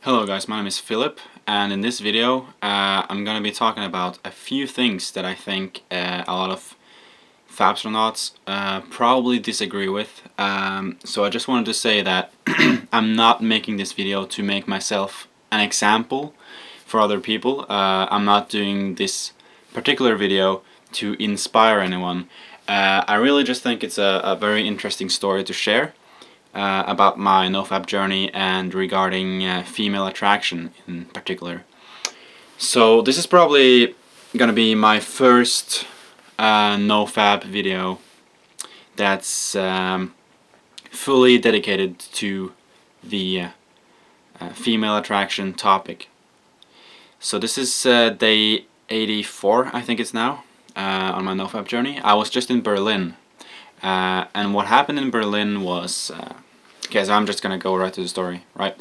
Hello guys, my name is Philip, and in this video I'm gonna be talking about a few things that I think a lot of Fabstronauts probably disagree with. So I just wanted to say that I'm not making this video to make myself an example for other people. I'm not doing this particular video to inspire anyone. I really just think it's a very interesting story to share. About my NoFap journey and regarding female attraction in particular. So this is probably gonna be my first NoFap video that's fully dedicated to the female attraction topic. So this is day 84, I think it's now, on my NoFap journey. I was just in Berlin, and what happened in Berlin was okay, so I'm just gonna go right to the story, right?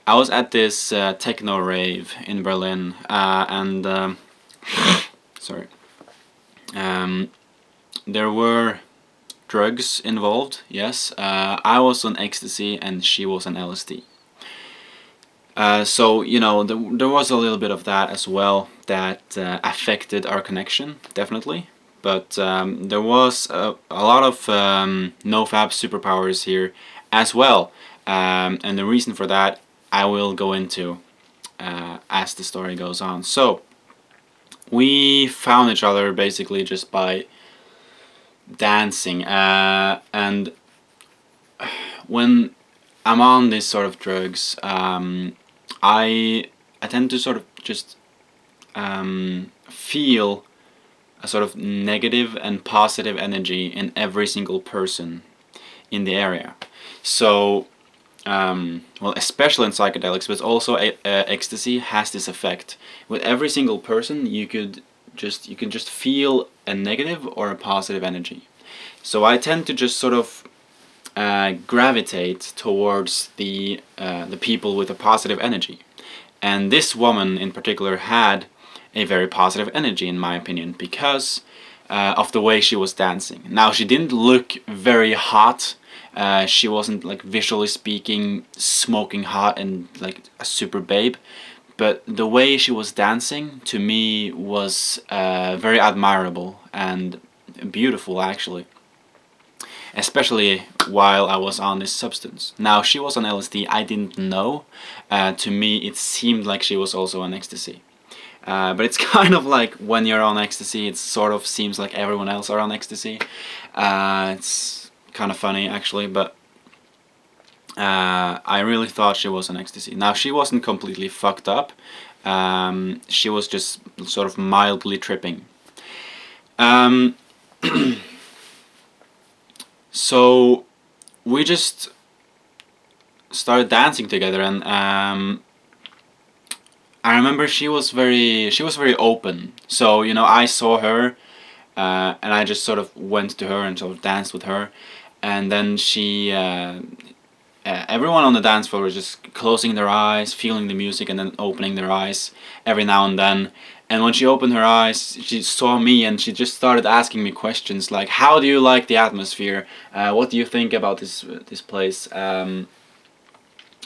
I was at this techno rave in Berlin, and sorry, there were drugs involved. Yes, I was on ecstasy and she was on LSD. So you know, there was a little bit of that as well that affected our connection, definitely. But there was a lot of NoFap superpowers here as well, and the reason for that I will go into as the story goes on. So we found each other basically just by dancing, and when I'm on this sort of drugs, I tend to sort of just feel a sort of negative and positive energy in every single person in the area. So, well, especially in psychedelics, but also ecstasy has this effect. With every single person, you can just feel a negative or a positive energy. So I tend to just sort of gravitate towards the people with a positive energy, and this woman in particular had a very positive energy, in my opinion, because of the way she was dancing. Now, she didn't look very hot. She wasn't, like, visually speaking, smoking hot and like a super babe, but the way she was dancing to me was very admirable and beautiful, actually. Especially while I was on this substance. Now, she was on LSD, I didn't know. To me, it seemed like she was also on ecstasy. But it's kind of like when you're on ecstasy, it sort of seems like everyone else are on ecstasy. It's kind of funny, actually, but I really thought she was on ecstasy. Now, she wasn't completely fucked up. She was just sort of mildly tripping. So we just started dancing together, and I remember she was very open. So, you know, I saw her, and I just sort of went to her and sort of danced with her, and then she everyone on the dance floor was just closing their eyes, feeling the music, and then opening their eyes every now and then. And when she opened her eyes, she saw me and she just started asking me questions like, "How do you like the atmosphere? What do you think about this place?"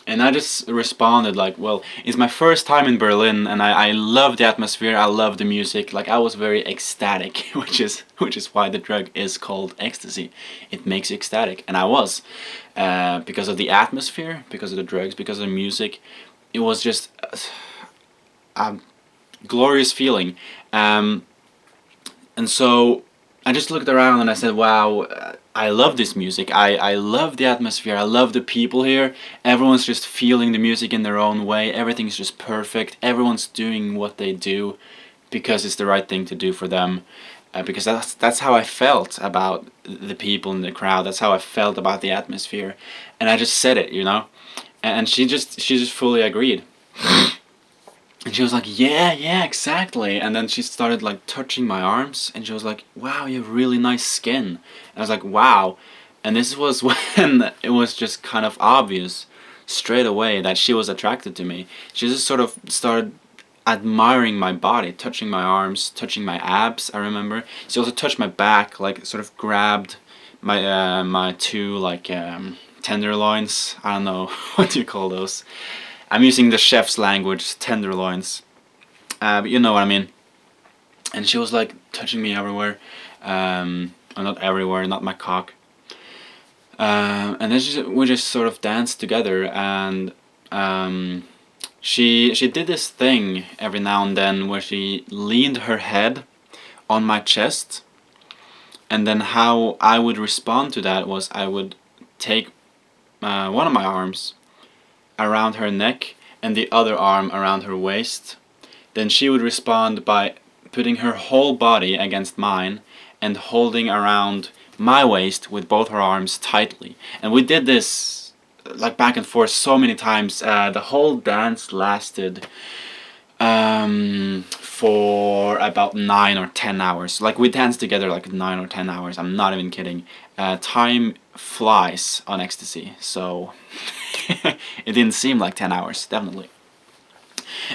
And I just responded like, "Well, it's my first time in Berlin, and I love the atmosphere. I love the music. Like, I was very ecstatic, which is why the drug is called ecstasy. It makes you ecstatic, and I was, because of the atmosphere, because of the drugs, because of the music. It was just a glorious feeling." And so I just looked around and I said, "Wow, I love this music. I love the atmosphere. I love the people here. Everyone's just feeling the music in their own way. Everything's just perfect. Everyone's doing what they do because it's the right thing to do for them." Because that's how I felt about the people in the crowd. That's how I felt about the atmosphere, and I just said it, you know. And she just fully agreed. And she was like, yeah, exactly. And then she started like touching my arms, and she was like, "Wow, you have really nice skin." And I was like, "Wow." And this was when it was just kind of obvious straight away that she was attracted to me. She just sort of started admiring my body, touching my arms, touching my abs, I remember. She also touched my back, like sort of grabbed my my two like tenderloins, I don't know what do you call those. I'm using the chef's language, tenderloins. But you know what I mean. And she was like touching me everywhere. Or not everywhere, not my cock. And then we just sort of danced together, and she did this thing every now and then where she leaned her head on my chest, and then how I would respond to that was I would take one of my arms around her neck and the other arm around her waist. Then she would respond by putting her whole body against mine and holding around my waist with both her arms tightly. And we did this like back and forth so many times. The whole dance lasted for about 9 or 10 hours. Like we danced together like 9 or 10 hours. I'm not even kidding. Time flies on ecstasy, so it didn't seem like 10 hours, definitely.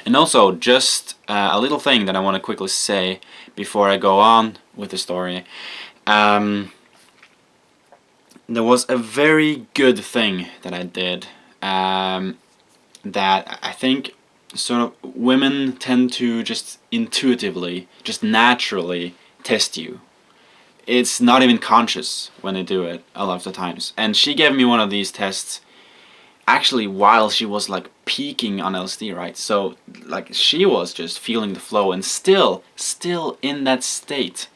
And also, just a little thing that I want to quickly say before I go on with the story. There was a very good thing that I did that I think sort of women tend to just intuitively, just naturally test you. It's not even conscious when they do it a lot of the times. And she gave me one of these tests actually while she was like peaking on LSD, right? So like she was just feeling the flow, and still in that state,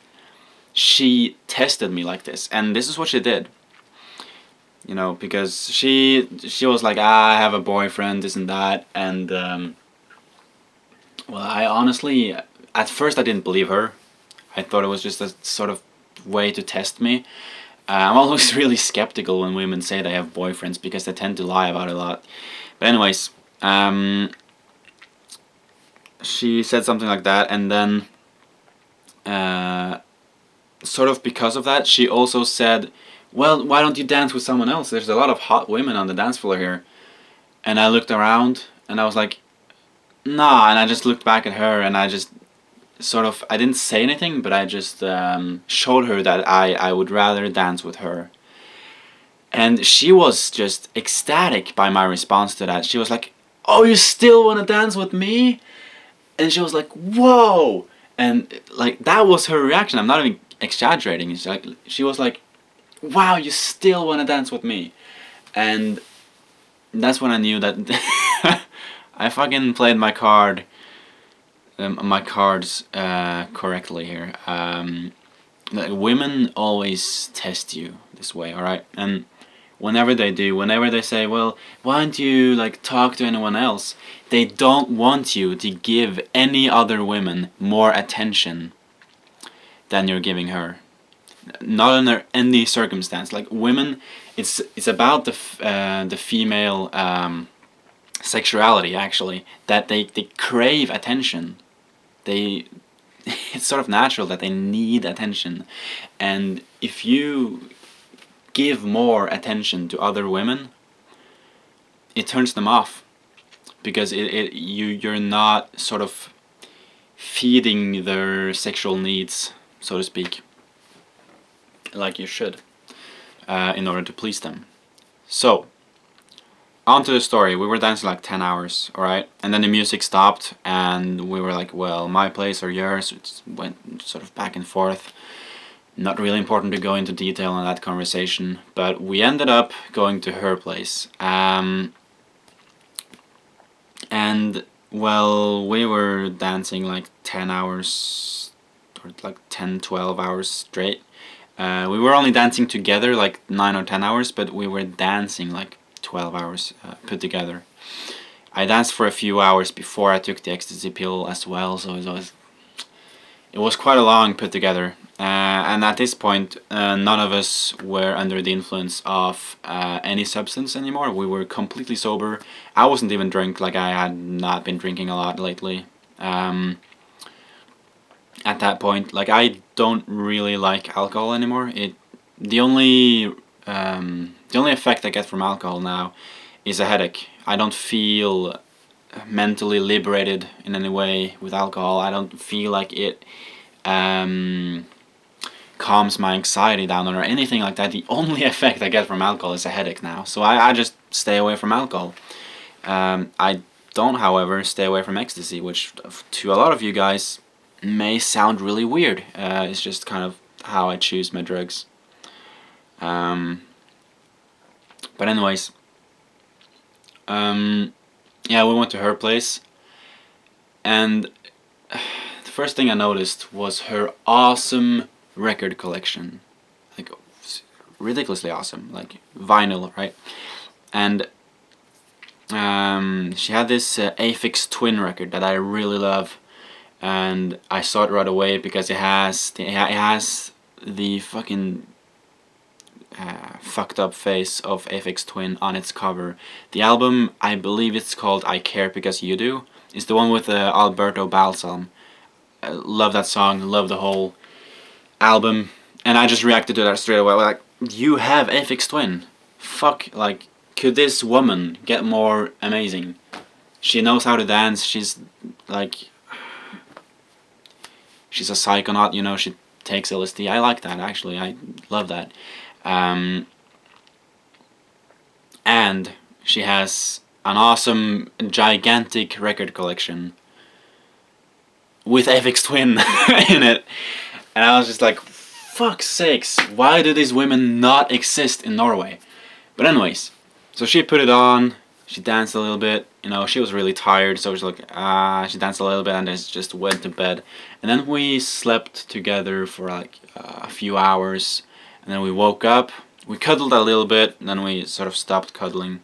she tested me like this. And this is what she did. You know, because she was like, I have a boyfriend, this and that, and well, I honestly, at first I didn't believe her. I thought it was just a sort of way to test me. I'm always really skeptical when women say they have boyfriends because they tend to lie about it a lot. But anyways, she said something like that, and then sort of because of that, she also said, well, why don't you dance with someone else? There's a lot of hot women on the dance floor here. And I looked around, and I was like, nah, and I just looked back at her, and I just sort of, I didn't say anything, but I just showed her that I would rather dance with her. And she was just ecstatic by my response to that. She was like, oh, you still want to dance with me? And she was like, whoa! And like, that was her reaction. I'm not even exaggerating. It's like, she was like, wow, you still want to dance with me? And that's when I knew that I fucking played my cards correctly here. Like, women always test you this way, alright? And whenever they do, whenever they say, well, why don't you like talk to anyone else? They don't want you to give any other women more attention than you're giving her. Not under any circumstance. Like women, it's about the female sexuality actually, that they crave attention. It's sort of natural that they need attention, and if you give more attention to other women, it turns them off, because you're not sort of feeding their sexual needs, so to speak, like you should, in order to please them. So, on to the story. We were dancing like 10 hours, alright? And then the music stopped, and we were like, well, my place or yours? It went sort of back and forth. Not really important to go into detail on that conversation, but we ended up going to her place. And, well, we were dancing like 10 hours, or like 10, 12 hours straight. We were only dancing together like 9 or 10 hours, but we were dancing like 12 hours put together. I danced for a few hours before I took the ecstasy pill as well, so it was quite a long put together. And at this point, none of us were under the influence of any substance anymore. We were completely sober. I wasn't even drunk, like I had not been drinking a lot lately. At that point, like, I don't really like alcohol anymore. The only effect I get from alcohol now is a headache. I don't feel mentally liberated in any way with alcohol. I don't feel like it calms my anxiety down or anything like that. The only effect I get from alcohol is a headache now. So I just stay away from alcohol. I Don't, however, stay away from ecstasy, which to a lot of you guys may sound really weird. It's just kind of how I choose my drugs. But anyways, yeah, we went to her place, and the first thing I noticed was her awesome record collection, like ridiculously awesome, like vinyl, right? And she had this Aphex Twin record that I really love, and I saw it right away because it has the fucking fucked up face of Aphex Twin on its cover. The album, I believe it's called I Care Because You Do. It's the one with Alberto Balsam. I love that song, love the whole album, and I just reacted to that straight away. Like, you have Aphex Twin. Fuck, like, could this woman get more amazing? She knows how to dance, she's like, she's a psychonaut, you know, she takes LSD. I like that, actually, I love that. And she has an awesome, gigantic record collection with Aphex Twin in it. And I was just like, fuck's sakes, why do these women not exist in Norway? But anyways, so she put it on, she danced a little bit, you know, she was really tired, so she was like, she danced a little bit and then just went to bed. And then we slept together for like a few hours, and then we woke up, we cuddled a little bit, and then we sort of stopped cuddling,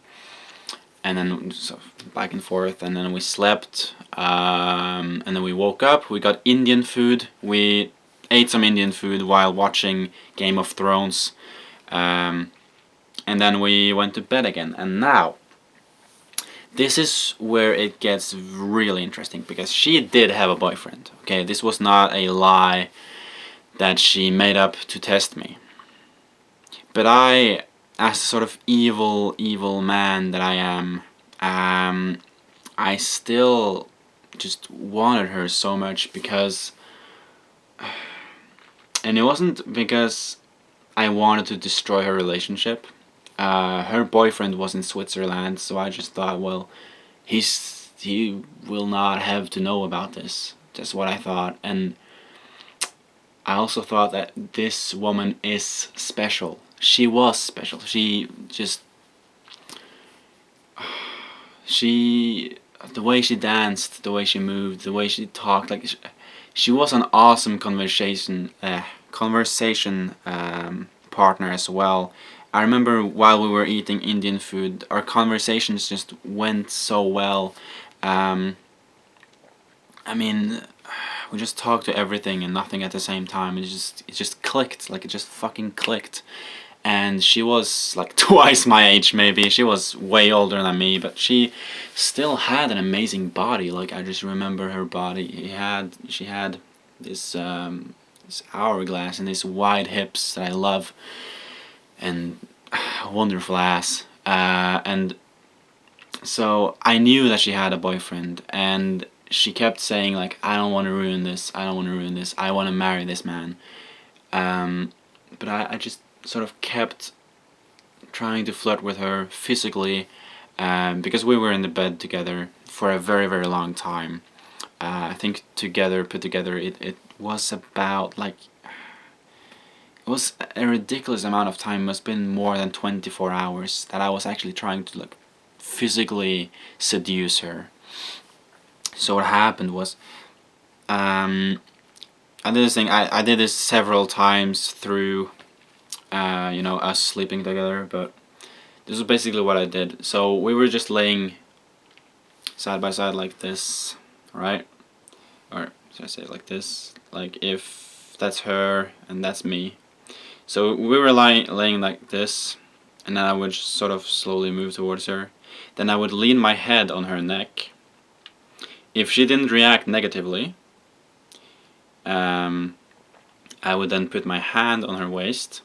and then sort of back and forth, and then we slept, and then we woke up, we got Indian food, we ate some Indian food while watching Game of Thrones, and then we went to bed again. And now, this is where it gets really interesting, because she did have a boyfriend, okay? This was not a lie that she made up to test me. But I, as the sort of evil man that I am, I still just wanted her so much, because, and it wasn't because I wanted to destroy her relationship. Her boyfriend was in Switzerland, so I just thought, well, he will not have to know about this. That's what I thought. And I also thought that this woman is special. She was special. The way she danced, the way she moved, the way she talked, like, she was an awesome conversation partner as well. I remember while we were eating Indian food, our conversations just went so well. I mean, we just talked to everything and nothing at the same time. It just clicked, like, it just fucking clicked. And she was like twice my age, maybe. She was way older than me, but she still had an amazing body. Like, I just remember her body. She had this hourglass and these wide hips that I love, and a wonderful ass. And so I knew that she had a boyfriend, and she kept saying, like, I don't want to ruin this, I don't want to ruin this, I want to marry this man. But I just sort of kept trying to flirt with her physically, because we were in the bed together for a very, very long time. I think put together, it was about, like, it was a ridiculous amount of time. It must have been more than 24 hours that I was actually trying to, like, physically seduce her. So what happened was, I did this thing. I did this several times through, you know, us sleeping together. But this is basically what I did. So we were just laying side by side like this, right? Or should I say it like this? Like, if that's her and that's me. So we were laying like this, and then I would sort of slowly move towards her. Then I would lean my head on her neck. If she didn't react negatively, I would then put my hand on her waist.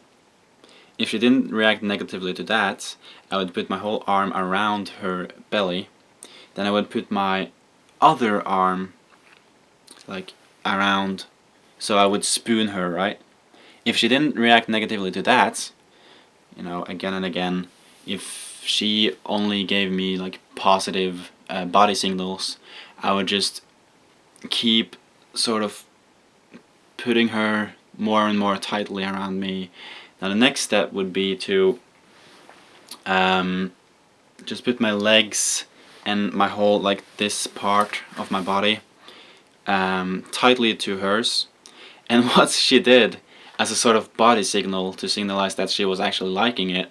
If she didn't react negatively to that, I would put my whole arm around her belly. Then I would put my other arm, like, around, so I would spoon her, right? If she didn't react negatively to that, you know, again and again, if she only gave me, like, positive body signals, I would just keep sort of putting her more and more tightly around me. Now the next step would be to just put my legs and my whole, like this part of my body, tightly to hers. And what she did as a sort of body signal to signalize that she was actually liking it,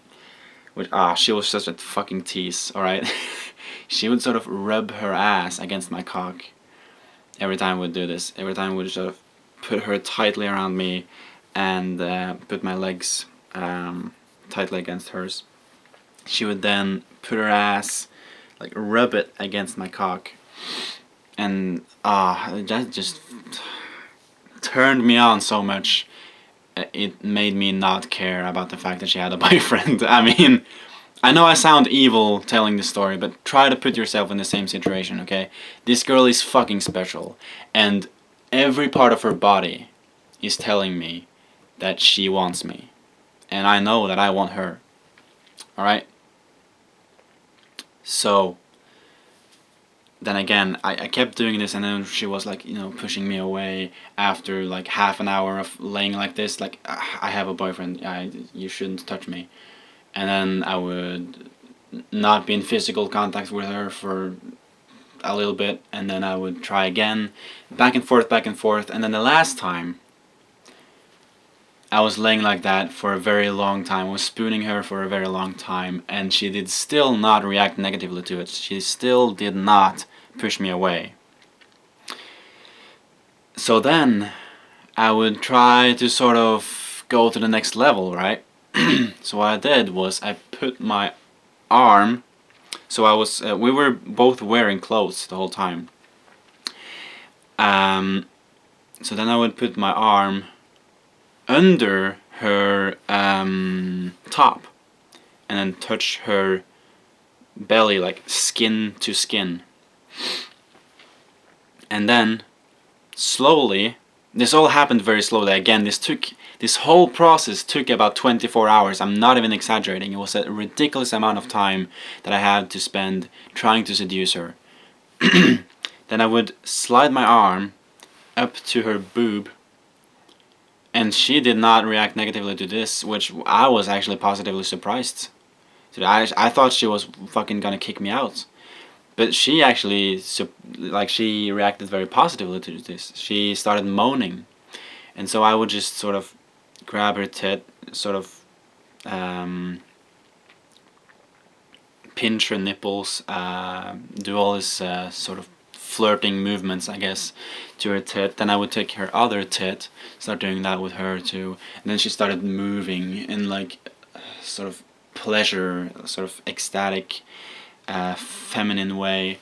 which, she was such a fucking tease, alright? She would sort of rub her ass against my cock every time we'd do this. Every time we'd sort of put her tightly around me and put my legs tightly against hers. She would then put her ass, like rub it against my cock, and that just turned me on so much. It made me not care about the fact that she had a boyfriend. I mean, I know I sound evil telling this story, but try to put yourself in the same situation, okay? This girl is fucking special, and every part of her body is telling me that she wants me, and I know that I want her. Alright? So then again, I kept doing this, and then she was like, pushing me away after like half an hour of laying like this, like, I have a boyfriend, you shouldn't touch me. And then I would not be in physical contact with her for a little bit, and then I would try again, back and forth, and then the last time I was laying like that for a very long time. I was spooning her for a very long time, and she did still not react negatively to it. She still did not push me away. So then I would try to sort of go to the next level, right? So what I did was I put my arm, so I was we were both wearing clothes the whole time. So then I would put my arm under her top, and then touch her belly, like skin to skin. And then slowly, this all happened very slowly. Again, this whole process took about 24 hours. I'm not even exaggerating. It was a ridiculous amount of time that I had to spend trying to seduce her. Then I would slide my arm up to her boob, and she did not react negatively to this, which I was actually positively surprised. So I thought she was fucking gonna kick me out. But she actually, she reacted very positively to this. She started moaning. And so I would just sort of grab her tit, sort of pinch her nipples, do all this sort of flirting movements, I guess, to her tit. Then I would take her other tit, start doing that with her too. And then she started moving in like sort of pleasure, sort of ecstatic, feminine way.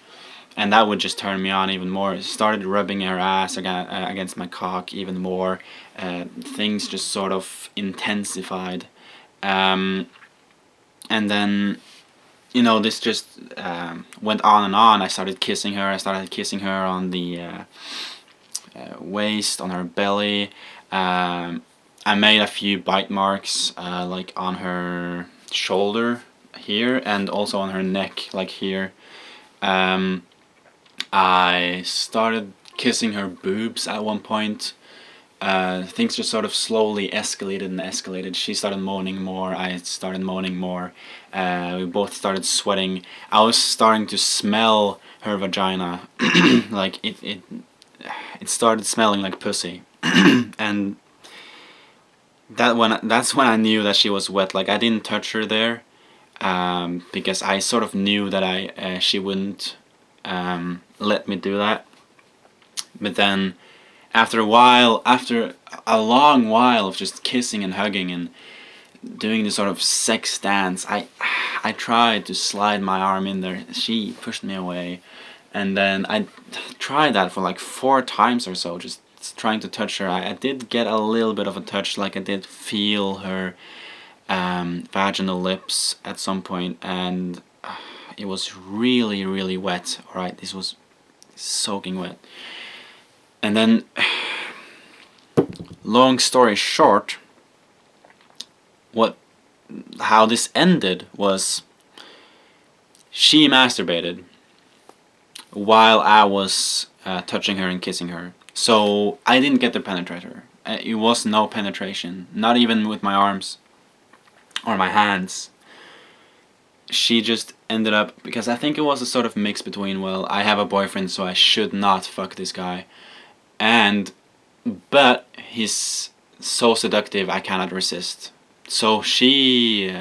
And that would just turn me on even more. It started rubbing her ass against my cock even more. Things just sort of intensified. And then, this just went on and on. I started kissing her. I started kissing her on the waist, on her belly. I made a few bite marks, like on her shoulder here, and also on her neck, like here. I started kissing her boobs at one point. Things just sort of slowly escalated and escalated. She started moaning more, I started moaning more. We both started sweating. I was starting to smell her vagina. Like it started smelling like pussy. And that's when I knew that she was wet. Like, I didn't touch her there, because I sort of knew that she wouldn't let me do that. But then after a long while of just kissing and hugging and doing this sort of sex dance, I tried to slide my arm in there. She pushed me away, and then I tried that for like 4 times or so, just trying to touch her. I did get a little bit of a touch, like I did feel her vaginal lips at some point, and it was really, really wet. Alright, this was soaking wet. And then, long story short, how this ended was she masturbated, while I was touching her and kissing her. So I didn't get to penetrate her. It was no penetration, not even with my arms or my hands. She just ended up, because I think it was a sort of mix between, well, I have a boyfriend, so I should not fuck this guy, but he's so seductive I cannot resist. So it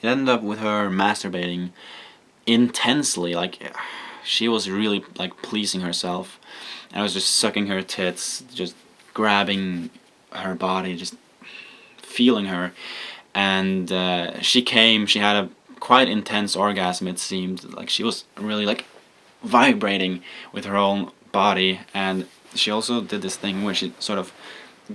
ended up with her masturbating intensely, like she was really like pleasing herself. I was just sucking her tits, just grabbing her body, just feeling her, and she came. She had a quite intense orgasm. It seemed like she was really like vibrating with her own body, and she also did this thing where she sort of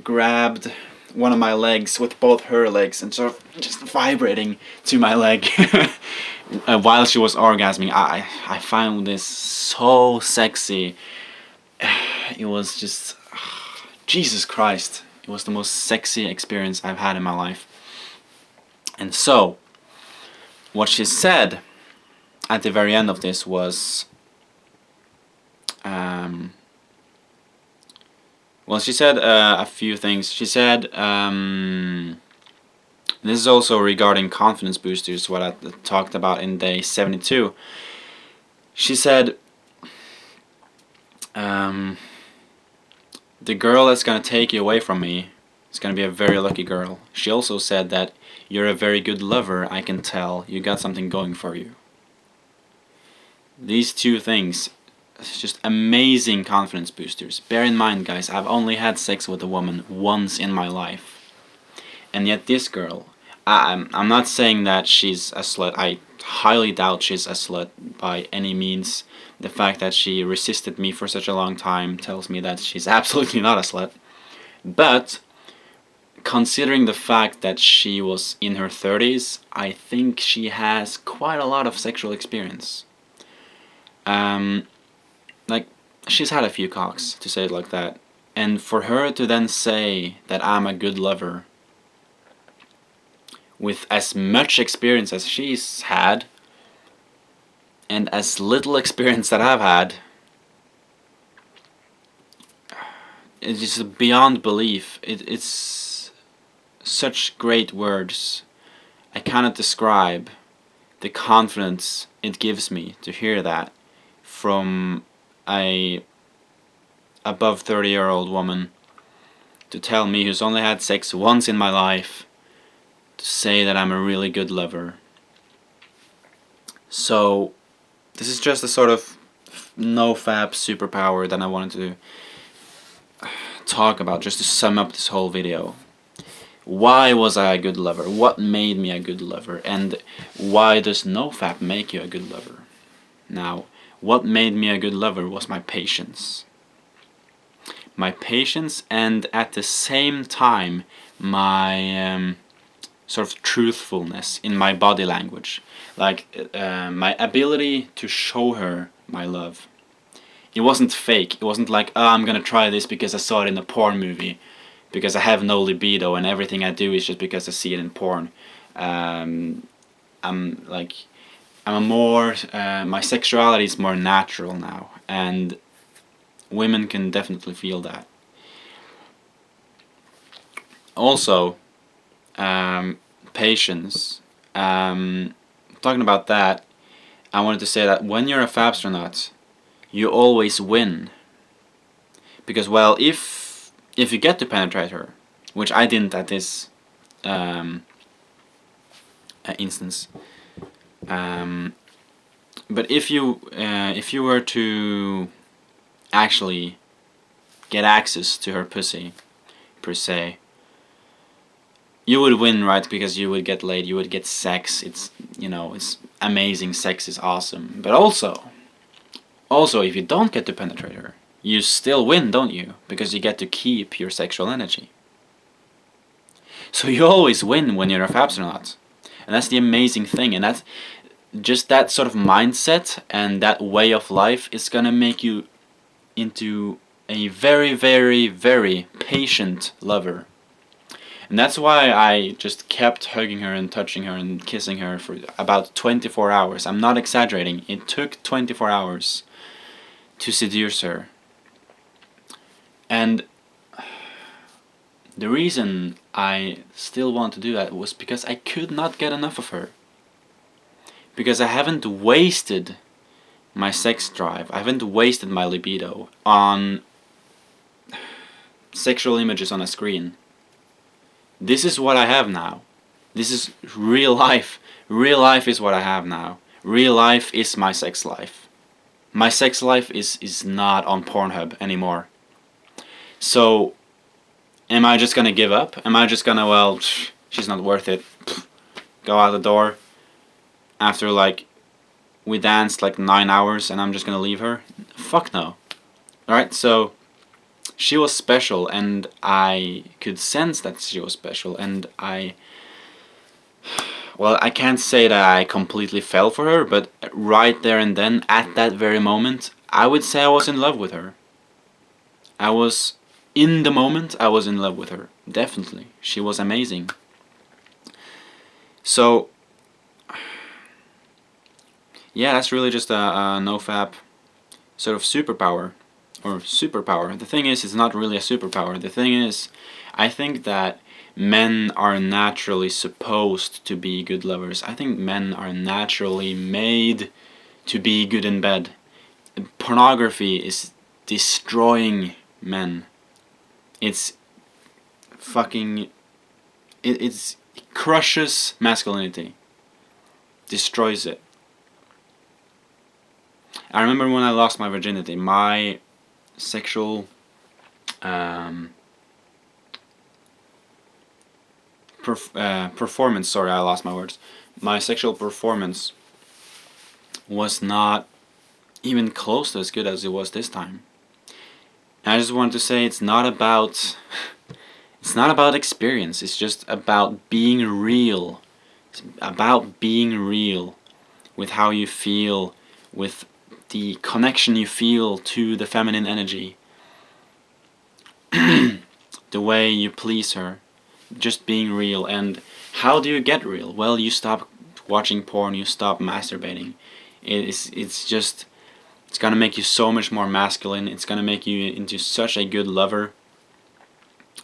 grabbed one of my legs with both her legs and sort of just vibrating to my leg while she was orgasming. I found this so sexy. It was just Jesus Christ. It was the most sexy experience I've had in my life. And so what she said at the very end of this was well, she said a few things. She said, this is also regarding confidence boosters, what I talked about in day 72. She said, the girl that's going to take you away from me is going to be a very lucky girl. She also said that you're a very good lover, I can tell. You got something going for you. These two things, it's just amazing confidence boosters. Bear in mind, guys, I've only had sex with a woman once in my life. And yet this girl, I'm not saying that she's a slut. I highly doubt she's a slut by any means. The fact that she resisted me for such a long time tells me that she's absolutely not a slut. But considering the fact that she was in her 30s, I think she has quite a lot of sexual experience. Like, she's had a few cocks, to say it like that. And for her to then say that I'm a good lover with as much experience as she's had and as little experience that I've had, it's just beyond belief. It's such great words. I cannot describe the confidence it gives me to hear that from a above 30-year-old woman, to tell me, who's only had sex once in my life, to say that I'm a really good lover. So this is just a sort of NoFap superpower that I wanted to talk about, just to sum up this whole video. Why was I a good lover? What made me a good lover? And why does NoFap make you a good lover? Now, what made me a good lover was my patience. My patience, and at the same time my sort of truthfulness in my body language. Like my ability to show her my love. It wasn't fake. It wasn't like, oh, I'm gonna try this because I saw it in a porn movie, because I have no libido and everything I do is just because I see it in porn. My sexuality is more natural now, and women can definitely feel that. Also, patience. Talking about that, I wanted to say that when you're a Fabstronaut, you always win. Because, well, if you get to penetrate her, which I didn't at this instance, but if you were to actually get access to her pussy, per se, you would win, right? Because you would get laid, you would get sex. It's amazing. Sex is awesome. But also, if you don't get to penetrate her, you still win, don't you? Because you get to keep your sexual energy. So you always win when you're a Fabstronaut. And that's the amazing thing. And that's just that sort of mindset and that way of life is gonna make you into a very, very, very patient lover. And that's why I just kept hugging her and touching her and kissing her for about 24 hours. I'm not exaggerating. It took 24 hours to seduce her. And the reason I still want to do that was because I could not get enough of her. Because I haven't wasted my sex drive, I haven't wasted my libido on sexual images on a screen. This is what I have now. This is real life. Real life is what I have now. Real life is my sex life. My sex life is not on Pornhub anymore. So, am I just gonna give up? Am I just gonna, well, she's not worth it, go out the door after like we danced like 9 hours and I'm just gonna leave her? Fuck no. Alright, so she was special and I could sense that she was special, and well, I can't say that I completely fell for her, but right there and then, at that very moment, I would say I was in love with her. In the moment, I was in love with her. Definitely. She was amazing. So, yeah, that's really just a NoFap sort of superpower. Or superpower. The thing is, it's not really a superpower. The thing is, I think that men are naturally supposed to be good lovers. I think men are naturally made to be good in bed. Pornography is destroying men. It's fucking... It crushes masculinity. Destroys it. I remember when I lost my virginity, my sexual performance, sorry, I lost my words. My sexual performance was not even close to as good as it was this time. And I just wanted to say it's not about experience. It's just about being real. It's about being real with how you feel, with the connection you feel to the feminine energy, the way you please her, just being real. And how do you get real? Well, you stop watching porn, you stop masturbating. It's gonna make you so much more masculine. It's gonna make you into such a good lover.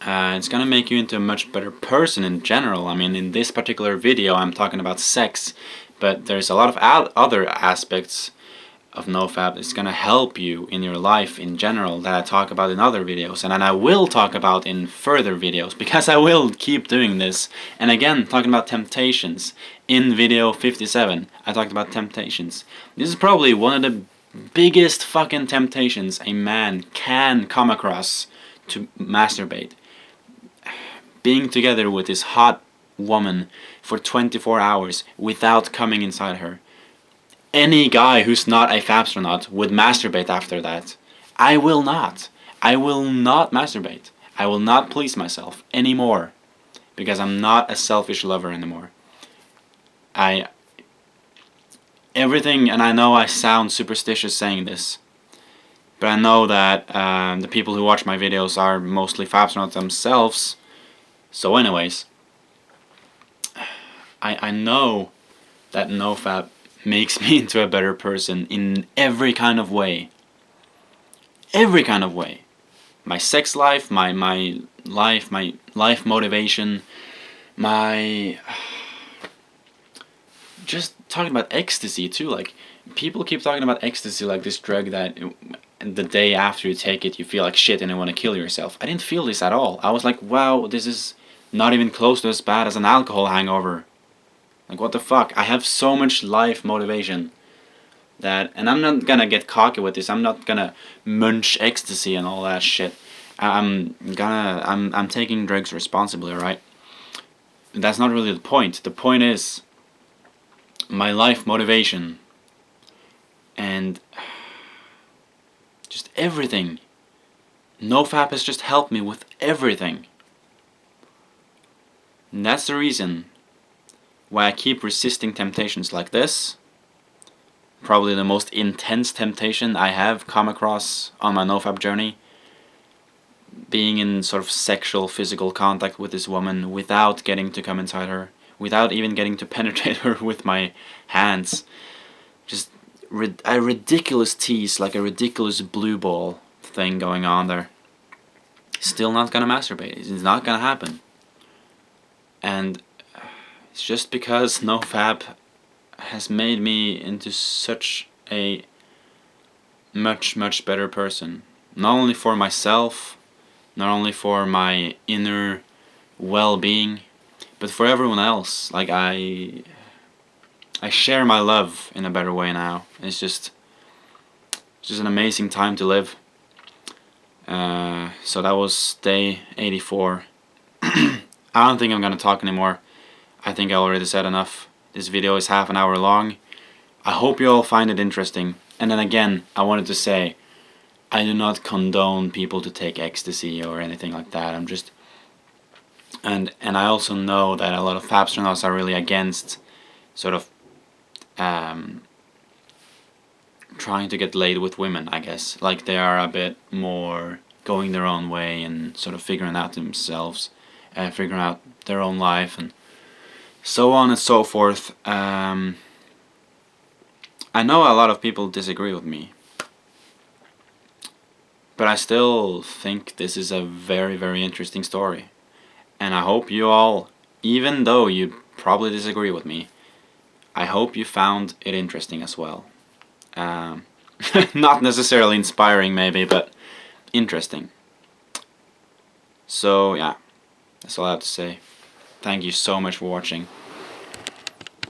It's gonna make you into a much better person in general. I mean, in this particular video I'm talking about sex, but there's a lot of other aspects of NoFap. It's gonna help you in your life in general that I talk about in other videos, and I will talk about in further videos, because I will keep doing this. And again, talking about temptations. In video 57, I talked about temptations. This is probably one of the biggest fucking temptations a man can come across, to masturbate. Being together with this hot woman for 24 hours without coming inside her. Any guy who's not a Fapstronaut would masturbate after that. I will not. I will not masturbate. I will not please myself anymore, because I'm not a selfish lover anymore. Everything, and I know I sound superstitious saying this, but I know that the people who watch my videos are mostly Fapstronauts themselves. So anyways, I know that NoFap makes me into a better person in every kind of way. Every kind of way. My sex life, my life motivation, my... Just talking about ecstasy too. Like, people keep talking about ecstasy like this drug that the day after you take it you feel like shit and you want to kill yourself. I didn't feel this at all. I was like, wow, this is not even close to as bad as an alcohol hangover. Like, what the fuck? I have so much life motivation that, and I'm not gonna get cocky with this. I'm not gonna munch ecstasy and all that shit. I'm taking drugs responsibly, alright? That's not really the point. The point is my life motivation and just everything. NoFap has just helped me with everything. And that's the reason why I keep resisting temptations like this. Probably the most intense temptation I have come across on my NoFap journey. being in sort of sexual, physical contact with this woman without getting to come inside her, without even getting to penetrate her with my hands. Just a ridiculous tease, like a ridiculous blue ball thing going on there. Still not gonna masturbate. It's not gonna happen. And it's just because NoFap has made me into such a much better person. Not only for myself, not only for my inner well-being, but for everyone else. Like I share my love in a better way now. It's just an amazing time to live. So that was day 84. I don't think I'm gonna talk anymore. I think I already said enough. This video is half an hour long. I hope you all find it interesting. And then again, I wanted to say, I do not condone people to take ecstasy or anything like that. I'm just... And I also know that a lot of Fapstronauts are really against sort of trying to get laid with women, I guess. Like they are a bit more going their own way and sort of figuring out themselves, figuring out their own life and so on and so forth. I know a lot of people disagree with me, but I still think this is a very interesting story. And I hope you all, even though you probably disagree with me, I hope you found it interesting as well. Not necessarily inspiring maybe, but interesting. So yeah, that's all I have to say. Thank you so much for watching.